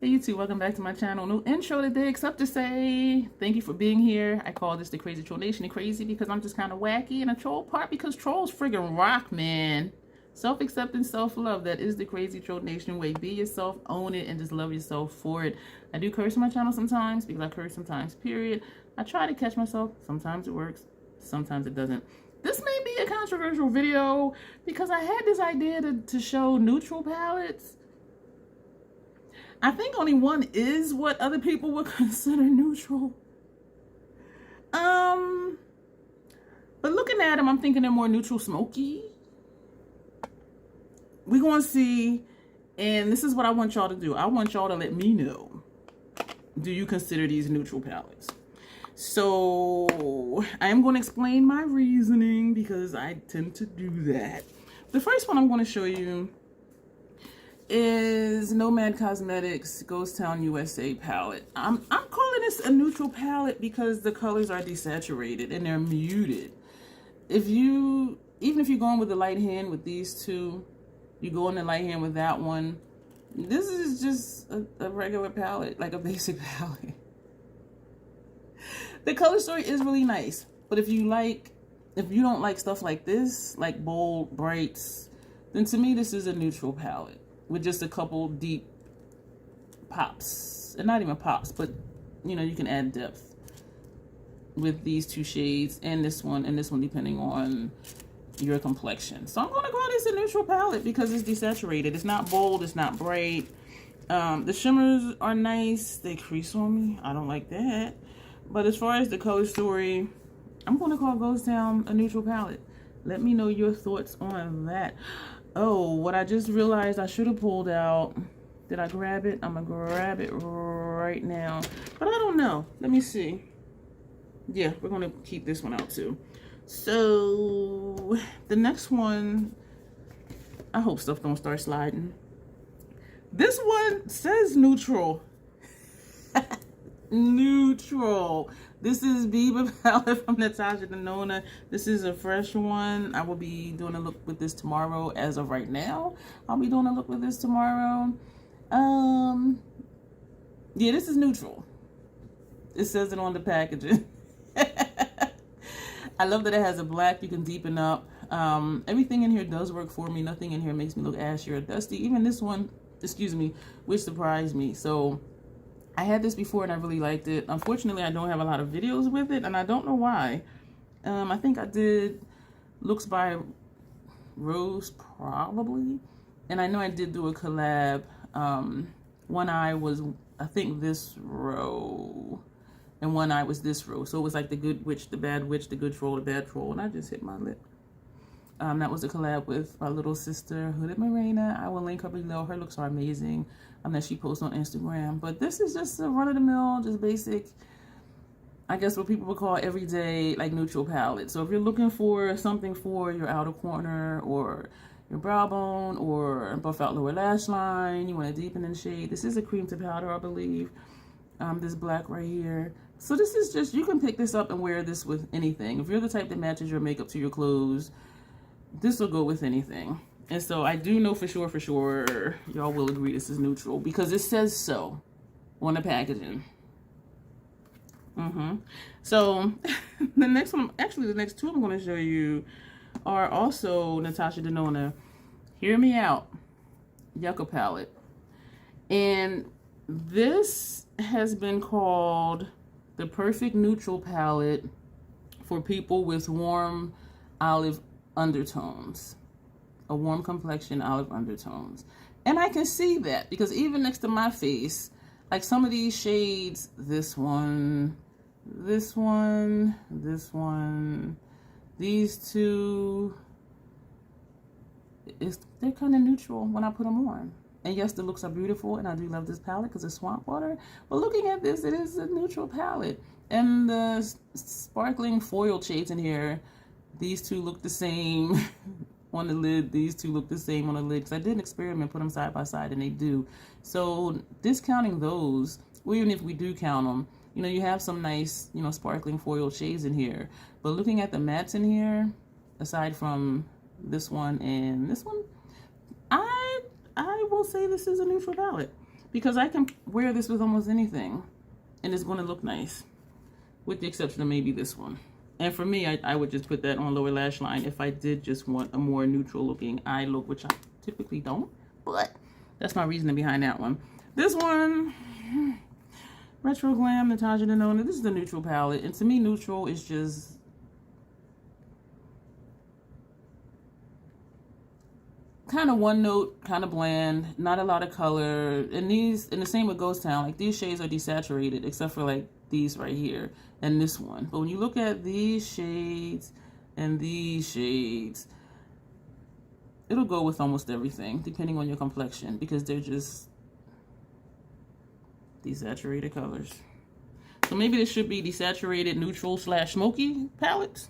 Hey YouTube, welcome back to my channel. No intro today except to say thank you for being here. I call this the Crazy Troll Nation. Crazy because I'm just kind of wacky, and a troll part because trolls friggin' rock, man. Self-acceptance, self-love, that is the Crazy Troll Nation way. Be yourself, own it, and just love yourself for it. I do curse on my channel sometimes because I curse sometimes, period. I try to catch myself. Sometimes it works, sometimes it doesn't. This may be a controversial video because I had this idea to show neutral palettes. I think only one is what other people would consider neutral. But looking at them, I'm thinking they're more neutral smoky. We're going to see, and this is what I want y'all to do. I want y'all to let me know, do you consider these neutral palettes? So I am going to explain my reasoning because I tend to do that. The first one I'm going to show you is Nomad Cosmetics Ghost Town USA palette. I'm calling this a neutral palette because the colors are desaturated and they're muted. Even if you're going with the light hand with these two, you go in the light hand with that one. This is just a regular palette, like a basic palette. The color story is really nice, but if you don't like stuff like this, like bold brights, then to me this is a neutral palette with just a couple deep pops, and not even pops, but you know, you can add depth with these two shades and this one depending on your complexion. So I'm going to call this a neutral palette because it's desaturated. It's not bold, it's not bright. The shimmers are nice. They crease on me. I don't like that. But as far as the color story, I'm going to call Ghost Town a neutral palette. Let me know your thoughts on that. Oh, what I just realized I should have pulled out. Did I grab it? I'm going to grab it right now. But I don't know. Let me see. Yeah, we're going to keep this one out too. So the next one, I hope stuff don't start sliding. This one says neutral. Neutral. This is Biba palette from Natasha Denona. This is a fresh one. I will be doing a look with this tomorrow. As of right now, I'll be doing a look with this tomorrow. Yeah, this is neutral. It says it on the packaging. I love that it has a black you can deepen up. Everything in here does work for me. Nothing in here makes me look ashy or dusty. Even this one, excuse me, which surprised me. So I had this before and I really liked it. Unfortunately, I don't have a lot of videos with it, and I don't know why. I think I did looks by Rose probably, and I know I did do a collab. One eye was, I think, this row, and one eye was this row. So it was like the good witch, the bad witch, the good troll, the bad troll, and I just hit my lip. That was a collab with my little sister, Hooded Marina. I will link her below. Her looks are amazing. That she posts on Instagram. But this is just a run-of-the-mill, just basic, I guess what people would call everyday, like, neutral palette. So if you're looking for something for your outer corner or your brow bone or buff out lower lash line, you want to deepen in shade, this is a cream to powder, I believe. This black right here. So this is just, you can pick this up and wear this with anything. If you're the type that matches your makeup to your clothes, this will go with anything. And so I do know for sure, y'all will agree this is neutral because it says so on the packaging. So the next one, actually the next two I'm going to show you are also Natasha Denona. Hear Me Out Yucca palette. And this has been called the perfect neutral palette for people with warm olive undertones. A warm complexion, olive undertones. And I can see that because even next to my face, like some of these shades, this one, this one, this one, these two, they're kind of neutral when I put them on. And yes, the looks are beautiful, and I do love this palette because it's swamp water. But looking at this, it is a neutral palette. And the sparkling foil shades in here, these two look the same on the lid. These two look the same on the lid because I did an experiment, put them side by side, and they do. So discounting those, or even if we do count them, you know, you have some nice, you know, sparkling foil shades in here. But looking at the mattes in here, aside from this one and this one, I will say this is a neutral palette because I can wear this with almost anything and it's going to look nice, with the exception of maybe this one. And for me, I would just put that on lower lash line if I did just want a more neutral looking eye look, which I typically don't, but that's my reasoning behind that one. This one, Retro Glam, Natasha Denona, this is the neutral palette. And to me, neutral is just kind of one note, kind of bland, not a lot of color. And these, and the same with Ghost Town, like these shades are desaturated, except for like these right here and this one. But when you look at these shades and these shades, it'll go with almost everything, depending on your complexion, because they're just desaturated colors. So maybe this should be desaturated neutral / smoky palettes.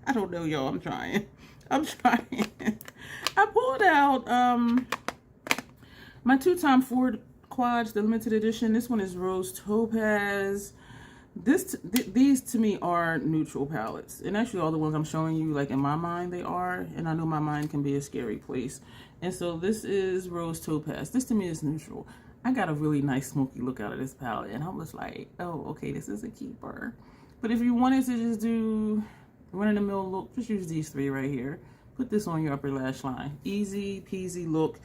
I don't know, y'all. I'm trying. I pulled out my 2x Ford quads, the limited edition. This one is Rose Topaz. These to me are neutral palettes, and actually all the ones I'm showing you, like in my mind, they are, and I know my mind can be a scary place. And so this is Rose Topaz. This to me is neutral. I got a really nice smoky look out of this palette, and I was like, oh, okay, this is a keeper. But if you wanted to just do run-of-the-mill look, just use these three right here. Put this on your upper lash line. Easy peasy look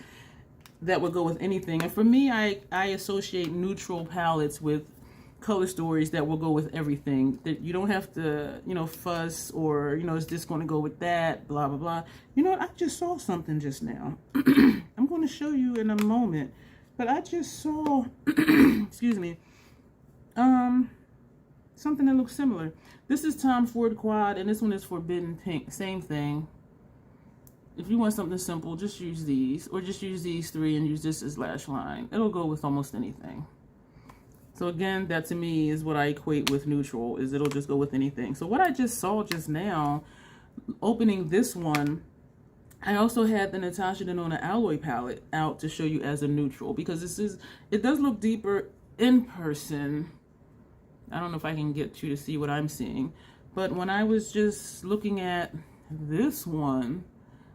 that would go with anything. And for me, I associate neutral palettes with color stories that will go with everything. That you don't have to, you know, fuss or, you know, is this going to go with that, blah, blah, blah. You know what? I just saw something just now. I'm going to show you in a moment. But I just saw, excuse me, something that looks similar. This is Tom Ford Quad, and this one is Forbidden Pink. Same thing. If you want something simple, just use these, or just use these three and use this as lash line. It'll go with almost anything. So again, that to me is what I equate with neutral, is it'll just go with anything. So what I just saw just now, opening this one, I also had the Natasha Denona Alloy palette out to show you as a neutral, because it does look deeper in person. I don't know if I can get you to see what I'm seeing, but when I was just looking at this one,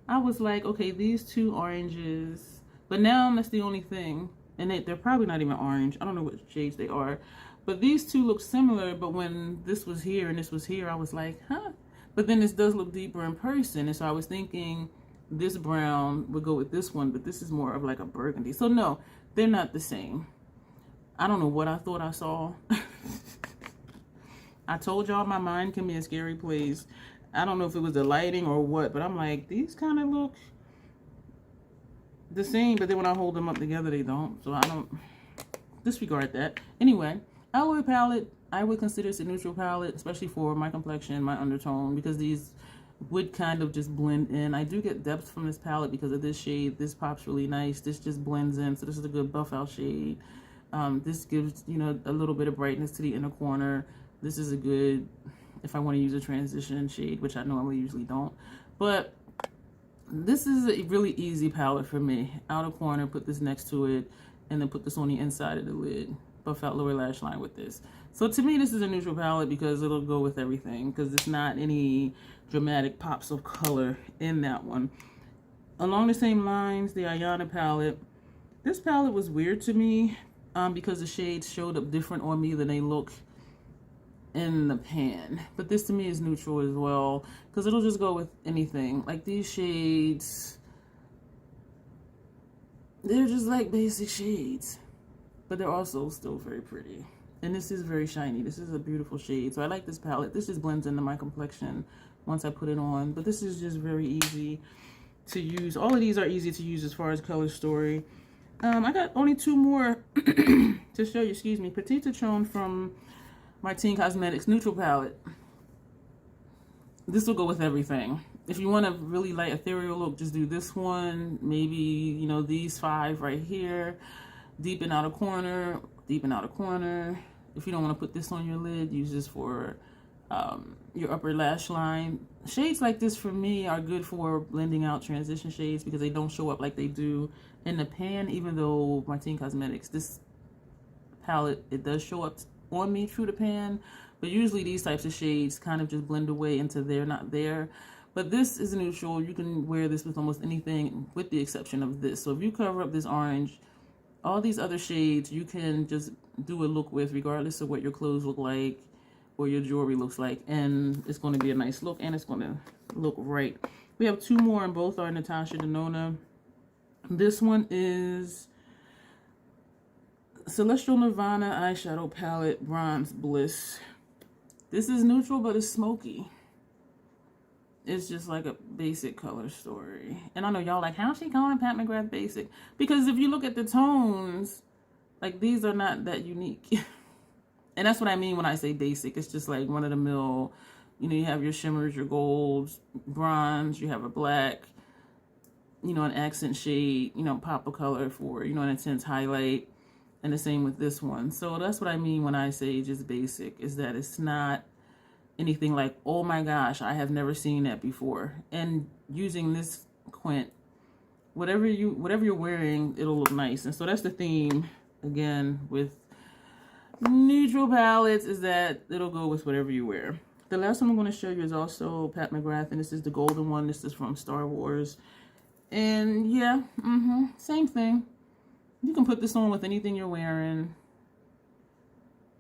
I was like, okay, these two oranges, but now that's the only thing. And they're probably not even orange. I don't know what shades they are, but these two look similar. But when this was here and this was here, I was like, huh? But then this does look deeper in person. And so I was thinking this brown would go with this one, but this is more of like a burgundy. So no, they're not the same. I don't know what I thought I saw. I told y'all my mind can be a scary place. I don't know if it was the lighting or what, but I'm like, these kind of look the same, but then when I hold them up together, they don't. So I don't disregard that. Anyway, Alloy palette, I would consider this a neutral palette, especially for my complexion, my undertone, because these would kind of just blend in. I do get depth from this palette because of this shade. This pops really nice. This just blends in. So this is a good buff out shade. This gives, you know, a little bit of brightness to the inner corner. This is a good, if I want to use a transition shade, which I normally usually don't. But this is a really easy palette for me. Outer corner, put this next to it, and then put this on the inside of the lid. Buff out lower lash line with this. So to me, this is a neutral palette because it'll go with everything, because it's not any dramatic pops of color in that one. Along the same lines, the Ayana palette. This palette was weird to me because the shades showed up different on me than they look in the pan. But this to me is neutral as well, because it'll just go with anything. Like these shades, they're just like basic shades, but they're also still very pretty. And this is very shiny. This is a beautiful shade. So I like this palette. This just blends into my complexion once I put it on. But this is just very easy to use. All of these are easy to use as far as color story. I got only two more to show you. Excuse me. Petite Citron from Martine Cosmetics neutral palette. This will go with everything. If you want a really light ethereal look, just do this one. Maybe, you know, these five right here. Deep and outer corner, deep and outer corner. If you don't want to put this on your lid, use this for your upper lash line. Shades like this for me are good for blending out transition shades because they don't show up like they do in the pan, even though Martine Cosmetics, this palette, it does show up on me through the pan, but usually these types of shades kind of just blend away into there, not there. But this is neutral. You can wear this with almost anything with the exception of this. So if you cover up this orange All these other shades you can just do a look with regardless of what your clothes look like or your jewelry looks like, and it's going to be a nice look and it's going to look right. We have two more and both are Natasha Denona. This one is Celestial Nirvana eyeshadow palette, Bronze Bliss. This is neutral, but it's smoky. It's just like a basic color story. And I know y'all like, how's she calling Pat McGrath basic? Because if you look at the tones, like these are not that unique. And that's what I mean when I say basic. It's just like one of the mill, you know, you have your shimmers, your golds, bronze, you have a black, you know, an accent shade, you know, pop of color for, you know, an intense highlight. And the same with this one. So that's what I mean when I say just basic, is that it's not anything like, oh my gosh, I have never seen that before. And using this quint, whatever you're wearing, it'll look nice. And so that's the theme again with neutral palettes, is that it'll go with whatever you wear. The last one I'm going to show you is also Pat McGrath, and this is the golden one. This is from Star Wars. And yeah, same thing. You can put this on with anything you're wearing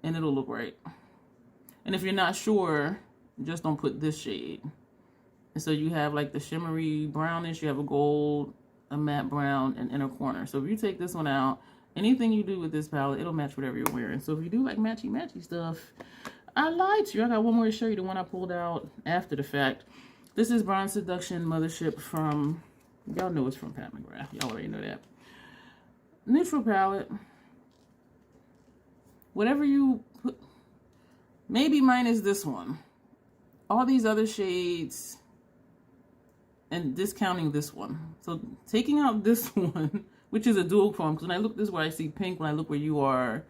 and it'll look right. And if you're not sure, just don't put this shade. And so you have like the shimmery brownish, you have a gold, a matte brown, and inner corner. So if you take this one out, anything you do with this palette, it'll match whatever you're wearing. So if you do like matchy stuff, I lied to you. I got one more to show you, the one I pulled out after the fact. This is Bronze Seduction Mothership from, y'all know it's from Pat McGrath. Y'all already know that. Neutral palette. Whatever you put, maybe minus this one. All these other shades and discounting this one. So taking out this one, which is a dual chrome, because when I look this way I see pink, when I look where you are,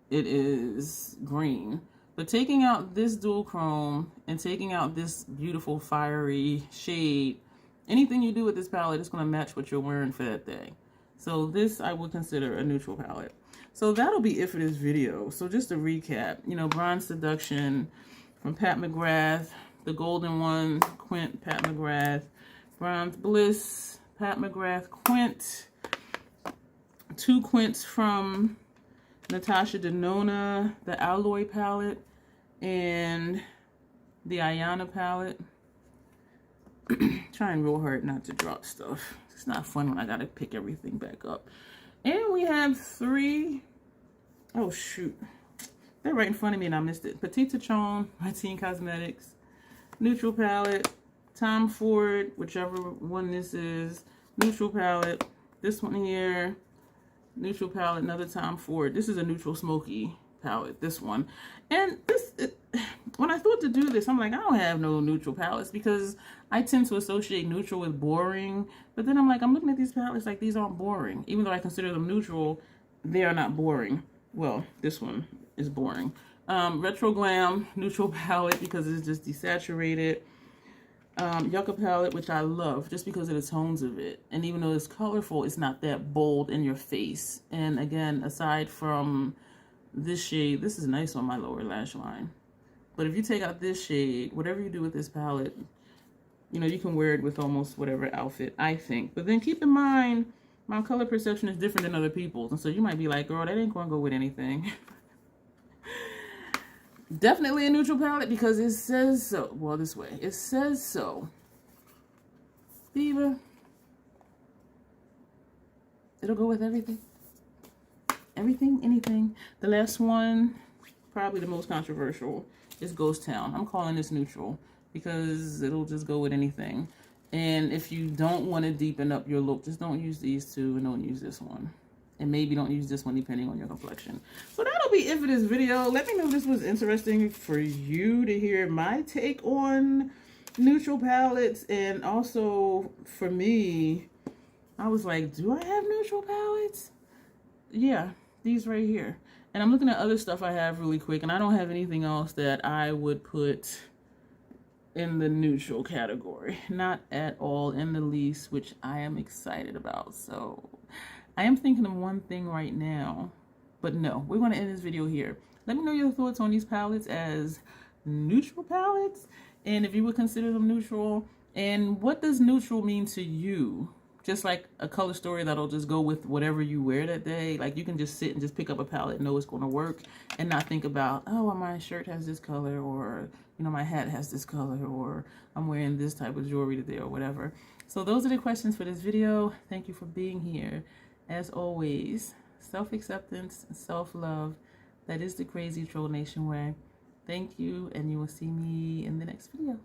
it is green. But taking out this dual chrome and taking out this beautiful fiery shade, anything you do with this palette is going to match what you're wearing for that day. So this I would consider a neutral palette. So that'll be it for this video. So just to recap, you know, Bronze Seduction from Pat McGrath, the golden one, Quint, Pat McGrath, Bronze Bliss, Pat McGrath, Quint, two Quints from Natasha Denona, the Alloy palette, and the Ayana palette. Trying real hard not to drop stuff. It's not fun when I gotta pick everything back up. And we have three, oh shoot, they're right in front of me and I missed it. Petite Citron, Martine Cosmetics, neutral palette, Tom Ford, whichever one this is, neutral palette, this one here, neutral palette, another Tom Ford. This is a neutral smoky palette, this one. And this, when I thought to do this, I'm like, I don't have no neutral palettes because I tend to associate neutral with boring. But then I'm like, I'm looking at these palettes like these aren't boring. Even though I consider them neutral, they are not boring. Well, this one is boring. Retro Glam neutral palette because it's just desaturated. Yucca palette, which I love just because of the tones of it. And even though it's colorful, it's not that bold in your face. And again, aside from this shade, this is nice on my lower lash line. But if you take out this shade, whatever you do with this palette, you know, you can wear it with almost whatever outfit, I think. But then keep in mind, my color perception is different than other people's. And so you might be like, girl, that ain't going to go with anything. Definitely a neutral palette because it says so. Well, this way. It says so. Fever. It'll go with everything. Everything, anything. The last one, probably the most controversial, is Ghost Town. I'm calling this neutral because it'll just go with anything. And if you don't want to deepen up your look, just don't use these two and don't use this one. And maybe don't use this one depending on your complexion. So that'll be it for this video. Let me know if this was interesting for you to hear my take on neutral palettes. And also for me, I was like, do I have neutral palettes? Yeah, these right here. And I'm looking at other stuff I have really quick, and I don't have anything else that I would put in the neutral category. Not at all, in the least, which I am excited about. So I am thinking of one thing right now, but no, we're going to end this video here. Let me know your thoughts on these palettes as neutral palettes, and if you would consider them neutral, and what does neutral mean to you? just like a color story that'll just go with whatever you wear that day. Like you can just sit and just pick up a palette and know it's going to work and not think about, oh, well, my shirt has this color, or, you know, my hat has this color, or I'm wearing this type of jewelry today or whatever. So those are the questions for this video. Thank you for being here. As always, self-acceptance and self-love. That is the Crazy Troll Nation way. Thank you, and you will see me in the next video.